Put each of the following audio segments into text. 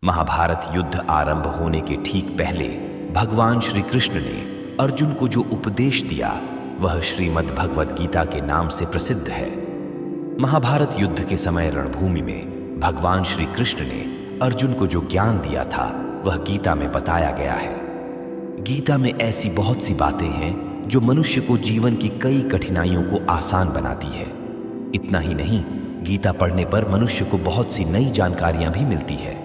महाभारत युद्ध आरंभ होने के ठीक पहले भगवान श्री कृष्ण ने अर्जुन को जो उपदेश दिया वह श्रीमद् भगवद गीता के नाम से प्रसिद्ध है। महाभारत युद्ध के समय रणभूमि में भगवान श्री कृष्ण ने अर्जुन को जो ज्ञान दिया था वह गीता में बताया गया है। गीता में ऐसी बहुत सी बातें हैं जो मनुष्य को जीवन की कई कठिनाइयों को आसान बनाती है। इतना ही नहीं, गीता पढ़ने पर मनुष्य को बहुत सी नई जानकारियां भी मिलती है।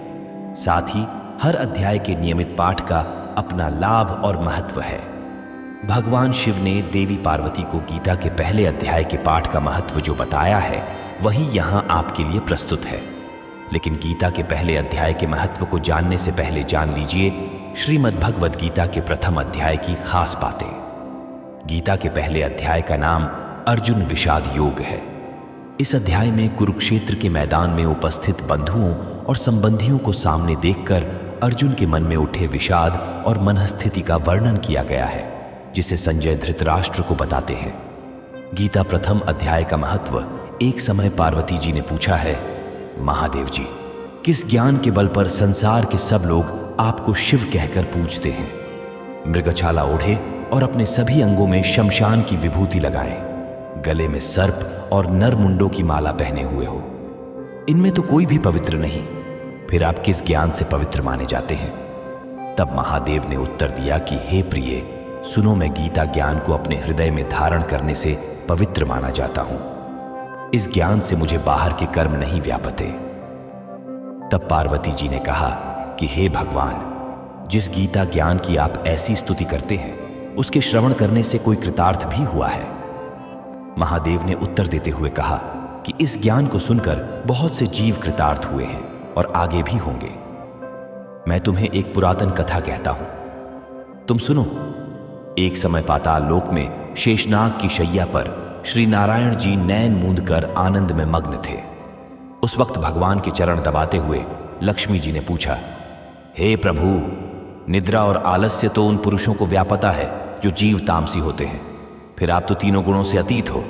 साथ ही हर अध्याय के नियमित पाठ का अपना लाभ और महत्व है। भगवान शिव ने देवी पार्वती को गीता के पहले अध्याय के पाठ का महत्व जो बताया है वही यहाँ आपके लिए प्रस्तुत है। लेकिन गीता के पहले अध्याय के महत्व को जानने से पहले जान लीजिए श्रीमद् भगवद गीता के प्रथम अध्याय की खास बातें। गीता के पहले अध्याय का नाम अर्जुन विषाद योग है। इस अध्याय में कुरुक्षेत्र के मैदान में उपस्थित बंधुओं और संबंधियों को सामने देखकर अर्जुन के मन में उठे विषाद और मनस्थिति का वर्णन किया गया है, जिसे संजय धृतराष्ट्र को बताते हैं। गीता प्रथम अध्याय का महत्व। एक समय पार्वती जी ने पूछा है, महादेव जी, किस ज्ञान के बल पर संसार के सब लोग आपको शिव कहकर पूजते हैं? मृगछाला ओढ़े और अपने सभी अंगों में शमशान की विभूति लगाएं, गले में सर्प और नर मुंडों की माला पहने हुए हो। इनमें तो कोई भी पवित्र नहीं, फिर आप किस ज्ञान से पवित्र माने जाते हैं? तब महादेव ने उत्तर दिया कि हे प्रिय, सुनो, मैं गीता ज्ञान को अपने हृदय में धारण करने से पवित्र माना जाता हूं। इस ज्ञान से मुझे बाहर के कर्म नहीं व्यापते। तब पार्वती जी ने कहा कि हे भगवान, जिस गीता ज्ञान की आप ऐसी स्तुति करते हैं उसके श्रवण करने से कोई कृतार्थ भी हुआ है? महादेव ने उत्तर देते हुए कहा कि इस ज्ञान को सुनकर बहुत से जीव कृतार्थ हुए हैं और आगे भी होंगे। मैं तुम्हें एक पुरातन कथा कहता हूं, तुम सुनो। एक समय पाताल लोक में शेषनाग की शैया पर श्री नारायण जी नैन मूंद कर आनंद में मग्न थे। उस वक्त भगवान के चरण दबाते हुए लक्ष्मी जी ने पूछा, हे प्रभु, निद्रा और आलस्य तो उन पुरुषों को व्यापता है जो जीव तामसी होते हैं, फिर आप तो तीनों गुणों से अतीत हो।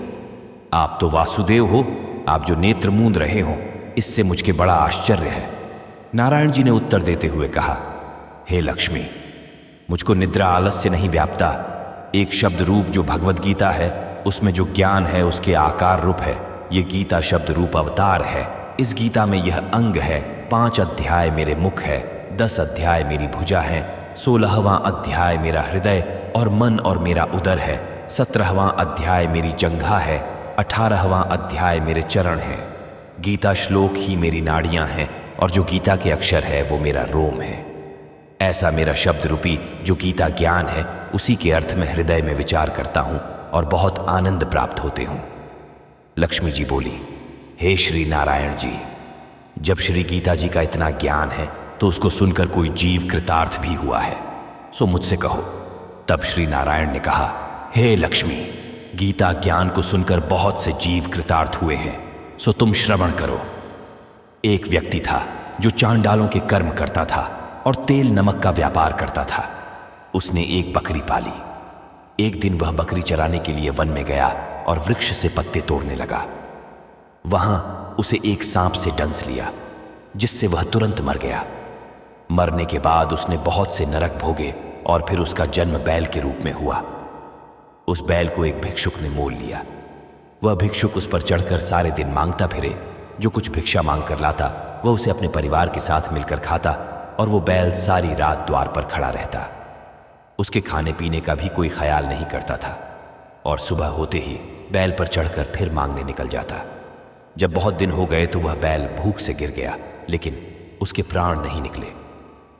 आप तो वासुदेव हो, आप जो नेत्र मूंद रहे हो, इससे मुझके बड़ा आश्चर्य है। नारायण जी ने उत्तर देते हुए कहा, हे लक्ष्मी, मुझको निद्रा आलस्य नहीं व्यापता। एक शब्द रूप जो भगवद गीता है उसमें जो ज्ञान है उसके आकार रूप है। ये गीता शब्द रूप अवतार है। इस गीता में यह अंग है। 5 अध्याय मेरे मुख है, 10 अध्याय मेरी भुजा है, 16वां अध्याय मेरा हृदय और मन और मेरा उदर है, 17वां अध्याय मेरी जंघा है, 18वां अध्याय मेरे चरण हैं। गीता श्लोक ही मेरी नाड़ियां हैं और जो गीता के अक्षर है वो मेरा रोम है। ऐसा मेरा शब्द रूपी जो गीता ज्ञान है उसी के अर्थ में हृदय में विचार करता हूं और बहुत आनंद प्राप्त होते हूं। लक्ष्मी जी बोली, हे श्री नारायण जी, जब श्री गीता जी का इतना ज्ञान है तो उसको सुनकर कोई जीव कृतार्थ भी हुआ है, सो मुझसे कहो। तब श्री नारायण ने कहा, हे लक्ष्मी, गीता ज्ञान को सुनकर बहुत से जीव कृतार्थ हुए हैं, सो तुम श्रवण करो। एक व्यक्ति था जो चांडालों के कर्म करता था और तेल नमक का व्यापार करता था। उसने एक बकरी पाली। एक दिन वह बकरी चराने के लिए वन में गया और वृक्ष से पत्ते तोड़ने लगा। वहां उसे एक सांप से डंस लिया, जिससे वह तुरंत मर गया। मरने के बाद उसने बहुत से नरक भोगे और फिर उसका जन्म बैल के रूप में हुआ। उस बैल को एक भिक्षुक ने मोल लिया। वह भिक्षुक उस पर चढ़कर सारे दिन मांगता फिरे। जो कुछ भिक्षा मांग कर लाता वह उसे अपने परिवार के साथ मिलकर खाता और वो बैल सारी रात द्वार पर खड़ा रहता। उसके खाने पीने का भी कोई ख्याल नहीं करता था और सुबह होते ही बैल पर चढ़कर फिर मांगने निकल जाता। जब बहुत दिन हो गए तो वह बैल भूख से गिर गया, लेकिन उसके प्राण नहीं निकले।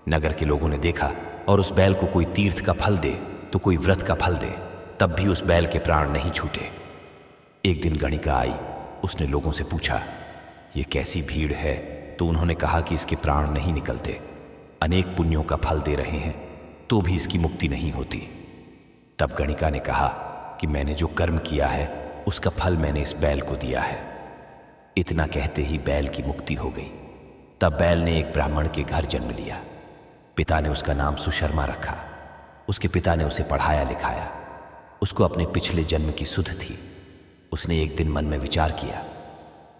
नगर के लोगों ने देखा और उस बैल को कोई तीर्थ का फल दे तो कोई व्रत का फल दे, तब भी उस बैल के प्राण नहीं छूटे। एक दिन गणिका आई। उसने लोगों से पूछा, ये कैसी भीड़ है? तो उन्होंने कहा कि इसके प्राण नहीं निकलते, अनेक पुण्यों का फल दे रहे हैं तो भी इसकी मुक्ति नहीं होती। तब गणिका ने कहा कि मैंने जो कर्म किया है उसका फल मैंने इस बैल को दिया है। इतना कहते ही बैल की मुक्ति हो गई। तब बैल ने एक ब्राह्मण के घर जन्म लिया। पिता ने उसका नाम सुशर्मा रखा। उसके पिता ने उसे पढ़ाया लिखाया। उसको अपने पिछले जन्म की सुध थी। उसने एक दिन मन में विचार किया,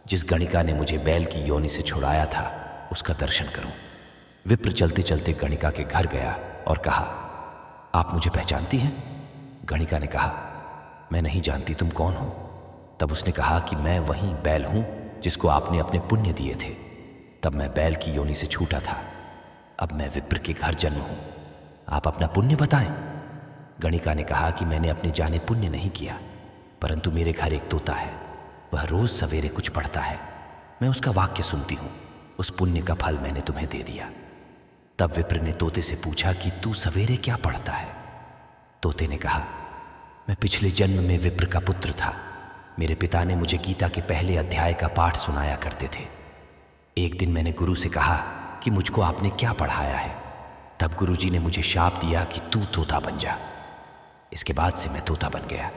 जिस गणिका ने मुझे बैल की योनि से छुड़ाया था उसका दर्शन करूं। विप्र चलते चलते गणिका के घर गया और कहा, आप मुझे पहचानती हैं? गणिका ने कहा, मैं नहीं जानती, तुम कौन हो? तब उसने कहा कि मैं वही बैल हूं जिसको आपने अपने पुण्य दिए थे। तब मैं बैल की योनि से छूटा था, अब मैं विप्र के घर जन्म हूं, आप अपना पुण्य बताएं। गणिका ने कहा कि मैंने अपने जाने पुण्य नहीं किया, परंतु मेरे घर एक तोता है, वह रोज सवेरे कुछ पढ़ता है, मैं उसका वाक्य सुनती हूं, उस पुण्य का फल मैंने तुम्हें दे दिया। तब विप्र ने तोते से पूछा कि तू सवेरे क्या पढ़ता है? तोते ने कहा, मैं पिछले जन्म में विप्र का पुत्र था, मेरे पिता ने मुझे गीता के पहले अध्याय का पाठ सुनाया करते थे। एक दिन मैंने गुरु से कहा कि मुझको आपने क्या पढ़ाया है? तब गुरुजी ने मुझे शाप दिया कि तू तोता बन जा। इसके बाद से मैं तोता बन गया।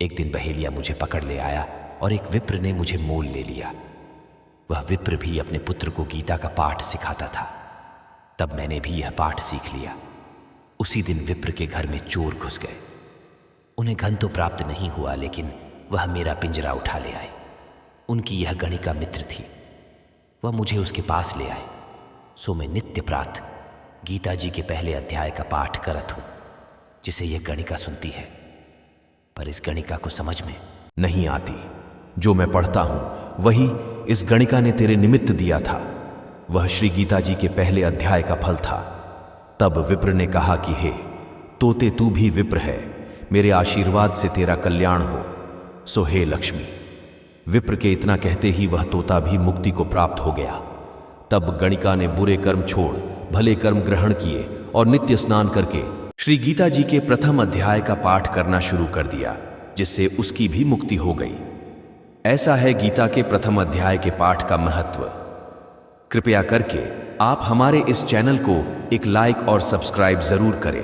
एक दिन बहेलिया मुझे पकड़ ले आया और एक विप्र ने मुझे मोल ले लिया। वह विप्र भी अपने पुत्र को गीता का पाठ सिखाता था। तब मैंने भी यह पाठ सीख लिया। उसी दिन विप्र के घर में चोर घुस गए। उन्हें धन तो प्राप्त नहीं हुआ, लेकिन वह मेरा पिंजरा उठा ले आए। उनकी यह गणिका मित्र थी, वह मुझे उसके पास ले आए। सो मैं नित्य प्रातः गीता जी के पहले अध्याय का पाठ करत हूं, जिसे यह गणिका सुनती है, पर इस गणिका को समझ में नहीं आती। जो मैं पढ़ता हूं वही इस गणिका ने तेरे निमित्त दिया था, वह श्री गीता जी के पहले अध्याय का फल था। तब विप्र ने कहा कि हे तोते, तू भी विप्र है, मेरे आशीर्वाद से तेरा कल्याण हो। सो हे लक्ष्मी। विप्र के इतना कहते ही वह तोता भी मुक्ति को प्राप्त हो गया। तब गणिका ने बुरे कर्म छोड़ भले कर्म ग्रहण किए और नित्य स्नान करके श्री गीता जी के प्रथम अध्याय का पाठ करना शुरू कर दिया, जिससे उसकी भी मुक्ति हो गई। ऐसा है गीता के प्रथम अध्याय के पाठ का महत्व। कृपया करके आप हमारे इस चैनल को एक लाइक और सब्सक्राइब जरूर करें।